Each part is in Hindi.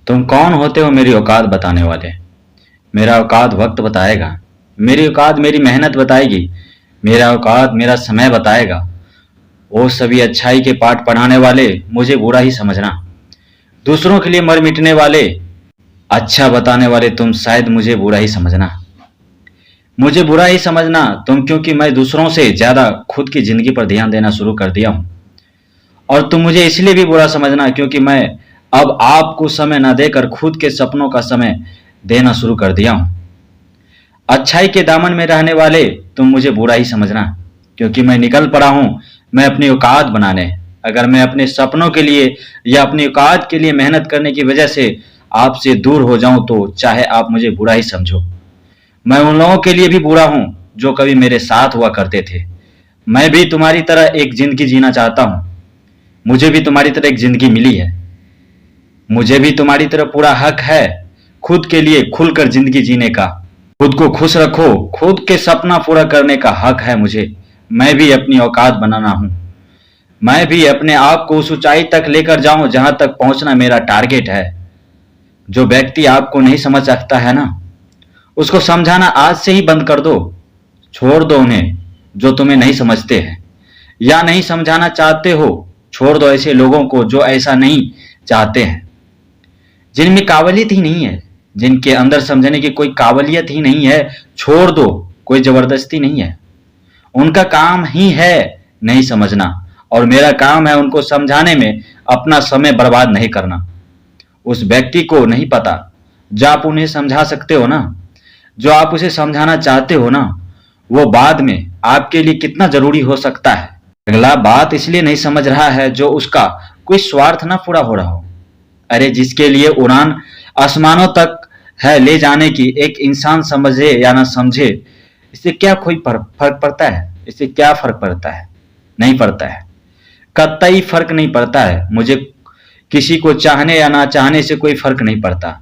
तुम कौन होते हो मेरी औकात बताने वाले? मेरा औकात वक्त बताएगा। मेरी औकात मेरी मेहनत बताएगी। मेरा औकात मेरा समय बताएगा। वो सभी अच्छाई के पाठ पढ़ाने वाले मुझे बुरा ही समझना। दूसरों के लिए मर मिटने वाले अच्छा बताने वाले तुम शायद मुझे बुरा ही समझना। मुझे बुरा ही समझना तुम, क्योंकि मैं दूसरों से ज्यादा खुद की जिंदगी पर ध्यान देना शुरू कर दिया हूं। और तुम मुझे इसलिए भी बुरा समझना क्योंकि मैं अब आपको समय न देकर खुद के सपनों का समय देना शुरू कर दिया हूं। अच्छाई के दामन में रहने वाले तुम मुझे बुरा ही समझना, क्योंकि मैं निकल पड़ा हूं मैं अपनी औकात बनाने। अगर मैं अपने सपनों के लिए या अपनी औकात के लिए मेहनत करने की वजह से आपसे दूर हो जाऊं तो चाहे आप मुझे बुरा ही समझो। मैं उन लोगों के लिए भी बुरा हूं जो कभी मेरे साथ हुआ करते थे। मैं भी तुम्हारी तरह एक जिंदगी जीना चाहता हूं। मुझे भी तुम्हारी तरह एक जिंदगी मिली है। मुझे भी तुम्हारी तरह पूरा हक है खुद के लिए खुलकर जिंदगी जीने का। खुद को खुश रखो, खुद के सपना पूरा करने का हक है मुझे। मैं भी अपनी औकात बनाना हूं। मैं भी अपने आप को उस ऊंचाई तक लेकर जाऊं जहां तक पहुंचना मेरा टारगेट है। जो व्यक्ति आपको नहीं समझ सकता है ना, उसको समझाना आज से ही बंद कर दो। छोड़ दो उन्हें जो तुम्हें नहीं समझते हैं या नहीं समझाना चाहते हो। छोड़ दो ऐसे लोगों को जो ऐसा नहीं चाहते हैं, जिनमें काबिलियत ही नहीं है, जिनके अंदर समझने की कोई काबिलियत ही नहीं है। छोड़ दो, कोई जबरदस्ती नहीं है। उनका काम ही है नहीं समझना, और मेरा काम है उनको समझाने में अपना समय बर्बाद नहीं करना। उस व्यक्ति को नहीं पता जो आप उन्हें समझा सकते हो ना, जो आप उसे समझाना चाहते हो ना, वो बाद में आपके लिए कितना जरूरी हो सकता है। अगला बात इसलिए नहीं समझ रहा है जो उसका कोई स्वार्थ ना पूरा हो रहा हो। अरे जिसके लिए उड़ान आसमानों तक है ले जाने की, एक इंसान समझे या ना समझे, इससे क्या कोई फर्क पड़ता है? इससे क्या फर्क पड़ता है? नहीं पड़ता है, कतई फर्क नहीं पड़ता है। मुझे किसी को चाहने या ना चाहने से कोई फर्क नहीं पड़ता।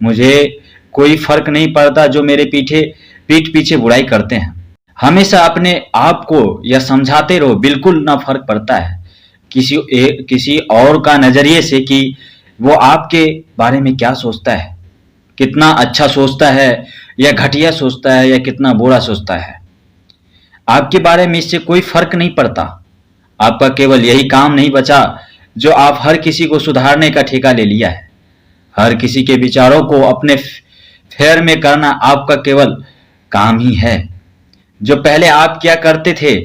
मुझे कोई फर्क नहीं पड़ता जो मेरे पीठ पीछे बुराई करते हैं। हमेशा अपने आप को यह समझाते रहो, बिल्कुल ना फर्क पड़ता है किसी और का नजरिए से कि वो आपके बारे में क्या सोचता है, कितना अच्छा सोचता है या घटिया सोचता है या कितना बुरा सोचता है। आपके बारे में इससे कोई फर्क नहीं पड़ता। आपका केवल यही काम नहीं बचा जो आप हर किसी को सुधारने का ठेका ले लिया है। हर किसी के विचारों को अपने फेर में करना आपका केवल काम ही है। जो पहले आप क्या करते थे,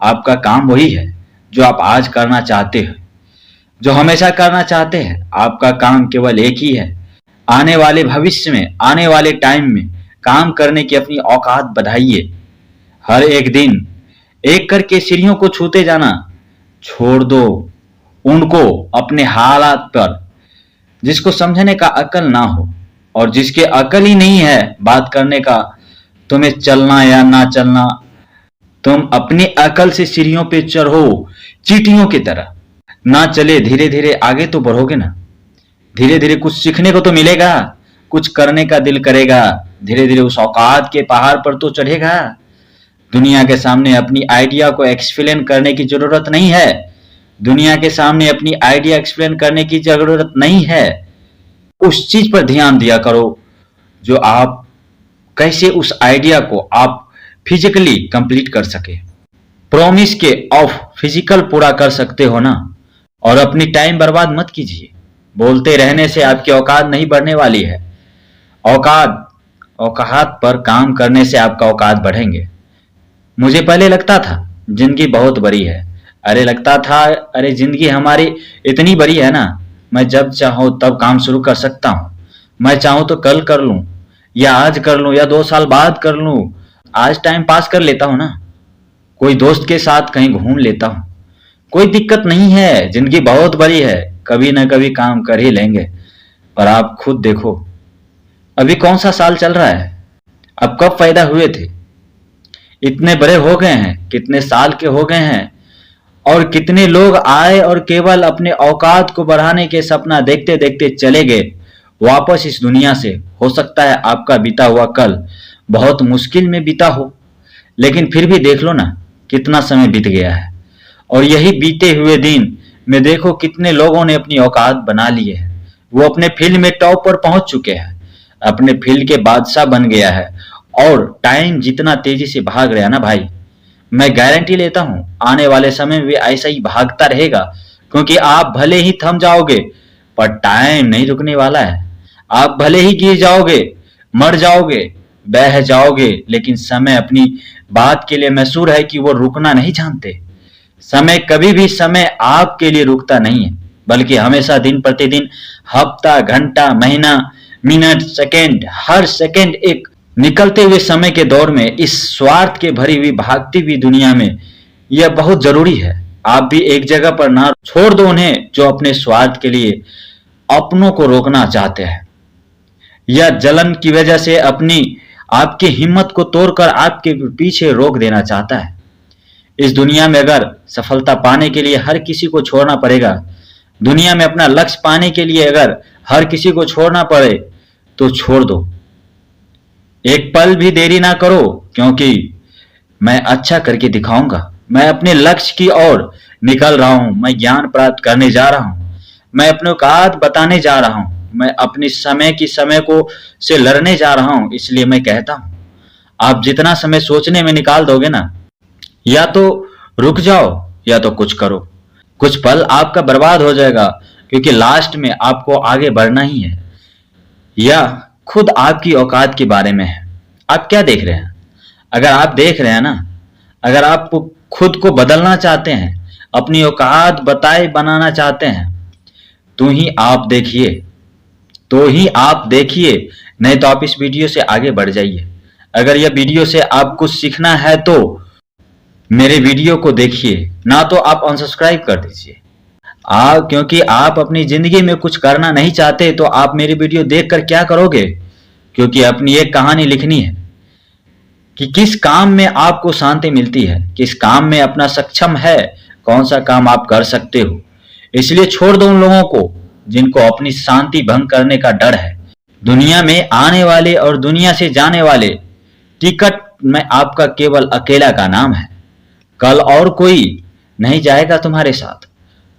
आपका काम वही है जो आप आज करना चाहते हैं, जो हमेशा करना चाहते हैं। आपका काम केवल एक ही है, आने वाले भविष्य में, आने वाले टाइम में काम करने की अपनी औकात बढ़ाइए। हर एक दिन एक करके सीढ़ियों को छूते जाना। छोड़ दो उनको अपने हालात पर, जिसको समझने का अकल ना हो और जिसके अकल ही नहीं है बात करने का। तुम्हें चलना या ना चलना, तुम अपनी अकल से सीढ़ियों पे चढ़ो चींटियों की तरह। ना चले धीरे धीरे आगे तो बढ़ोगे ना। धीरे धीरे कुछ सीखने को तो मिलेगा, कुछ करने का दिल करेगा। धीरे धीरे उस औकात के पहाड़ पर तो चढ़ेगा। दुनिया के सामने अपनी आइडिया को एक्सप्लेन करने की जरूरत नहीं है। दुनिया के सामने अपनी आइडिया एक्सप्लेन करने की जरूरत नहीं है। उस चीज पर ध्यान दिया करो जो आप कैसे उस आइडिया को आप फिजिकली कंप्लीट कर सके। प्रॉमिस के ऑफ फिजिकल पूरा कर सकते हो ना। और अपनी टाइम बर्बाद मत कीजिए। बोलते रहने से आपकी औकात नहीं बढ़ने वाली है। औकात पर काम करने से आपका औकात बढ़ेंगे। मुझे पहले लगता था जिंदगी बहुत बड़ी है। अरे लगता था, अरे जिंदगी हमारी इतनी बड़ी है ना, मैं जब चाहूं तब काम शुरू कर सकता हूं। मैं चाहूं तो कल कर लूं या आज कर लूं या 2 साल बाद कर लूं। आज टाइम पास कर लेता हूं ना, कोई दोस्त के साथ कहीं घूम लेता हूं। कोई दिक्कत नहीं है, जिंदगी बहुत बड़ी है, कभी ना कभी काम कर ही लेंगे। पर आप खुद देखो, अभी कौन सा साल चल रहा है? अब कब पैदा हुए थे? इतने बड़े हो गए हैं, कितने साल के हो गए हैं, और कितने लोग आए और केवल अपने औकात को बढ़ाने के सपना देखते देखते चले गए वापस इस दुनिया से। हो सकता है आपका बीता हुआ कल बहुत मुश्किल में बीता हो, लेकिन फिर भी देख लो ना कितना समय बीत गया है। और यही बीते हुए दिन में देखो कितने लोगों ने अपनी औकात बना ली है। वो अपने फील्ड में टॉप पर पहुंच चुके हैं, अपने फील्ड के बादशाह बन गया है। और टाइम जितना तेजी से भाग रहा है ना भाई, मैं गारंटी लेता हूं आने वाले समय में भी ऐसा ही भागता रहेगा, क्योंकि आप भले ही थम जाओगे पर टाइम नहीं रुकने वाला है। आप भले ही गिर जाओगे, मर जाओगे, बह जाओगे, लेकिन समय अपनी बात के लिए मशहूर है कि वो रुकना नहीं जानते। समय कभी भी समय आपके लिए रुकता नहीं है, बल्कि हमेशा दिन प्रतिदिन, हफ्ता, घंटा, महीना, मिनट, सेकंड, हर सेकंड एक निकलते हुए समय के दौर में, इस स्वार्थ के भरी हुई भागती हुई दुनिया में यह बहुत जरूरी है। आप भी एक जगह पर ना छोड़ दो उन्हें जो अपने स्वार्थ के लिए अपनों को रोकना चाहते हैं, या जलन की वजह से अपनी आपकी हिम्मत को तोड़कर आपके पीछे रोक देना चाहता है। इस दुनिया में अगर सफलता पाने के लिए हर किसी को छोड़ना पड़ेगा, दुनिया में अपना लक्ष्य पाने के लिए अगर हर किसी को छोड़ना पड़े, तो छोड़ दो। एक पल भी देरी ना करो, क्योंकि मैं अच्छा करके दिखाऊंगा। मैं अपने लक्ष्य की ओर निकल रहा हूं, मैं ज्ञान प्राप्त करने जा रहा हूं, मैं अपने औकात बताने जा रहा हूं, मैं अपने समय की समय को से लड़ने जा रहा हूं। इसलिए मैं कहता हूं, आप जितना समय सोचने में निकाल दोगे ना, या तो रुक जाओ या तो कुछ करो। कुछ पल आपका बर्बाद हो जाएगा, क्योंकि लास्ट में आपको आगे बढ़ना ही है। या खुद आपकी औकात के बारे में है, आप क्या देख रहे हैं? अगर आप देख रहे हैं ना, अगर आप खुद को बदलना चाहते हैं, अपनी औकात बताए बनाना चाहते हैं, तो ही आप देखिए, नहीं तो आप इस वीडियो से आगे बढ़ जाइए। अगर यह वीडियो से आप कुछ सीखना है तो मेरे वीडियो को देखिए, ना तो आप अनसब्सक्राइब कर दीजिए। क्योंकि आप अपनी जिंदगी में कुछ करना नहीं चाहते, तो आप मेरी वीडियो देखकर क्या करोगे? क्योंकि अपनी एक कहानी लिखनी है कि किस काम में आपको शांति मिलती है, किस काम में अपना सक्षम है, कौन सा काम आप कर सकते हो। इसलिए छोड़ दो उन लोगों को जिनको अपनी शांति भंग करने का डर है। दुनिया में आने वाले और दुनिया से जाने वाले, टिकट में आपका केवल अकेला का नाम है। कल और कोई नहीं जाएगा तुम्हारे साथ,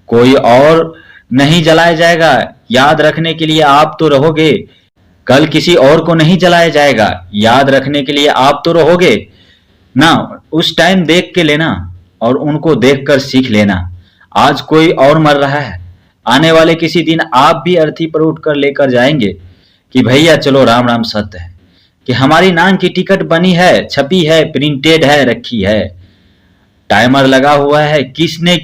कोई और नहीं जलाया जाएगा। याद रखने के लिए आप तो रहोगे, कल किसी और को नहीं जलाया जाएगा। याद रखने के लिए आप तो रहोगे ना। उस टाइम देख के लेना और उनको देखकर सीख लेना। आज कोई और मर रहा है, आने वाले किसी दिन आप भी अर्थी पर उठकर लेकर जाएंगे कि भैया चलो राम राम सत्य है, कि हमारी नाम की टिकट बनी है, छपी है, प्रिंटेड है, रखी है, टाइमर लगा हुआ है। किसी न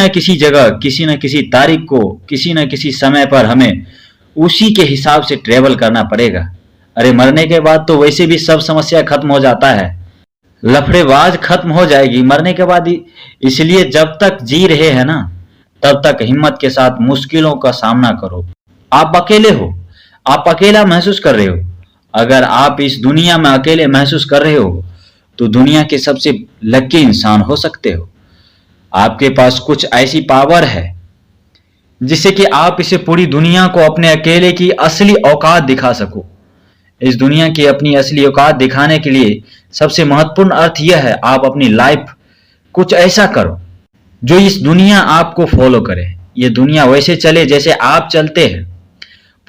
किसी जगह, किसी न किसी तारीख को, किसी न किसी समय पर हमें उसी के हिसाब से ट्रेवल करना पड़ेगा। अरे मरने के बाद तो वैसे भी सब समस्या खत्म हो जाता है, लफड़ेबाज खत्म हो जाएगी मरने के बाद। इसलिए जब तक जी रहे हैं ना, तब तक हिम्मत के साथ मुश्किलों का सामना करो। आप अकेले हो, आप अकेला महसूस कर रहे हो। अगर आप इस दुनिया में अकेले महसूस कर रहे हो, तो दुनिया के सबसे लकी इंसान हो सकते हो। आपके पास कुछ ऐसी पावर है जिससे कि आप इसे पूरी दुनिया को अपने अकेले की असली औकात दिखा सको। इस दुनिया की अपनी असली औकात दिखाने के लिए सबसे महत्वपूर्ण अर्थ यह है, आप अपनी लाइफ कुछ ऐसा करो जो इस दुनिया आपको फॉलो करे। ये दुनिया वैसे चले जैसे आप चलते हैं।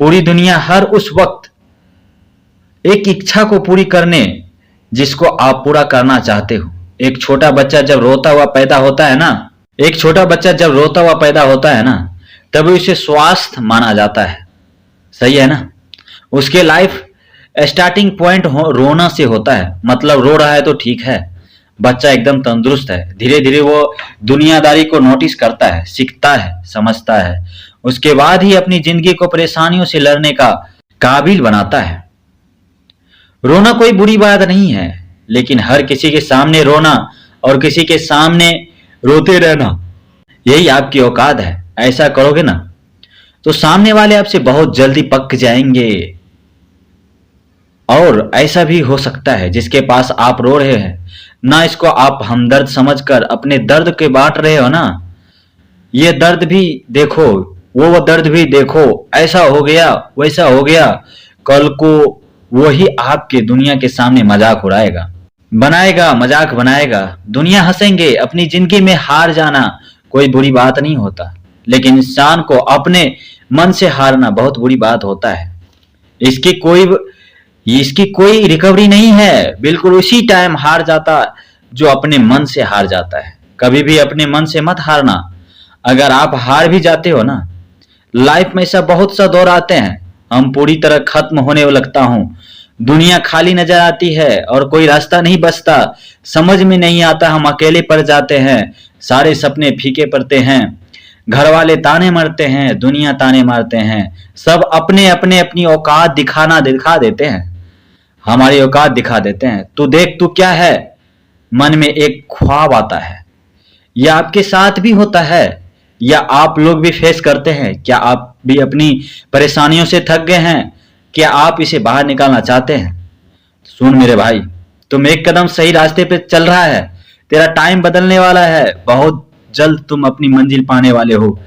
पूरी दुनिया हर उस वक्त एक इच्छा को पूरी करने जिसको आप पूरा करना चाहते हो। एक छोटा बच्चा जब रोता हुआ पैदा होता है ना, तभी उसे स्वास्थ्य माना जाता है। सही है ना? उसके लाइफ स्टार्टिंग पॉइंट रोना से होता है, मतलब रो रहा है तो ठीक है, बच्चा एकदम तंदुरुस्त है। धीरे धीरे वो दुनियादारी को नोटिस करता है, सीखता है, समझता है। उसके बाद ही अपनी जिंदगी को परेशानियों से लड़ने का काबिल बनाता है। रोना कोई बुरी बात नहीं है, लेकिन हर किसी के सामने रोना और किसी के सामने रोते रहना, यही आपकी औकात है। ऐसा करोगे ना, तो सामने वाले आपसे बहुत जल्दी पक जाएंगे। और ऐसा भी हो सकता है जिसके पास आप रो रहे हैं ना, इसको आप हमदर्द समझकर अपने दर्द के बांट रहे हो ना, ये दर्द भी देखो, वो दर्द भी देखो, ऐसा हो गया, वैसा हो गया। कल को वही आपके दुनिया के सामने मजाक उड़ाएगा, मजाक बनाएगा। दुनिया हंसेंगे। अपनी जिंदगी में हार जाना कोई बुरी बात नहीं होता। लेकिन इंसान को अपने मन से हारना बहुत बुरी बात होता है। इसकी कोई इसकी कोई रिकवरी नहीं है, बिल्कुल उसी टाइम हार जाता जो अपने मन से हार जाता है। कभी भी अपने मन से मत हारना। अगर आप हार भी जाते हो ना, लाइफ में ऐसा बहुत सा दौर आते हैं, हम पूरी तरह खत्म होने लगता हूँ, दुनिया खाली नजर आती है और कोई रास्ता नहीं बचता, समझ में नहीं आता, हम अकेले पड़ जाते हैं, सारे सपने फीके पड़ते हैं, घर वाले ताने मारते हैं, दुनिया ताने मारते हैं, सब अपने अपने अपनी औकात दिखा देते हैं, हमारी औकात दिखा देते हैं। तू देख तू क्या है। मन में एक ख्वाब आता है। यह आपके साथ भी होता है या आप लोग भी फेस करते हैं? क्या आप भी अपनी परेशानियों से थक गए हैं? क्या आप इसे बाहर निकालना चाहते हैं? सुन मेरे भाई, तुम एक कदम सही रास्ते पे चल रहा है। तेरा टाइम बदलने वाला है। बहुत जल्द तुम अपनी मंजिल पाने वाले हो।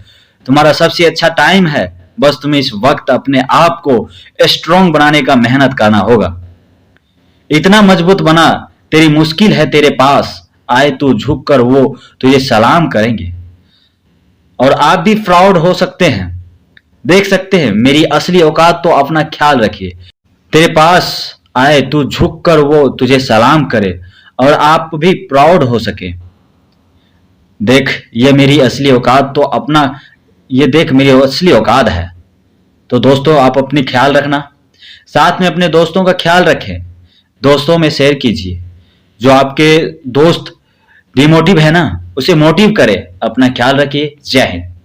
तुम्हारा सबसे अच्छा टाइम है। बस तुम्हें इस वक्त अपने आप को स्ट्रांग बनाने का मेहनत करना होगा। इतना मजबूत बना, तेरी मुश्किल है तेरे पास, आए तू झुक कर वो तुझे सलाम करेंगे। और आप भी प्राउड हो सकते हैं, देख सकते हैं मेरी असली औकात। तो अपना ख्याल रखिए। तेरे पास आए तू झुक कर वो तुझे सलाम करे और आप भी प्राउड हो सके। देख ये मेरी असली औकात, तो अपना ये देख मेरी असली औकात है। तो दोस्तों आप अपनी ख्याल रखना, साथ में अपने दोस्तों का ख्याल रखें, दोस्तों में शेयर कीजिए। जो आपके दोस्त डिमोटिव है ना, उसे मोटिव करे। अपना ख्याल रखिए। जय हिंद।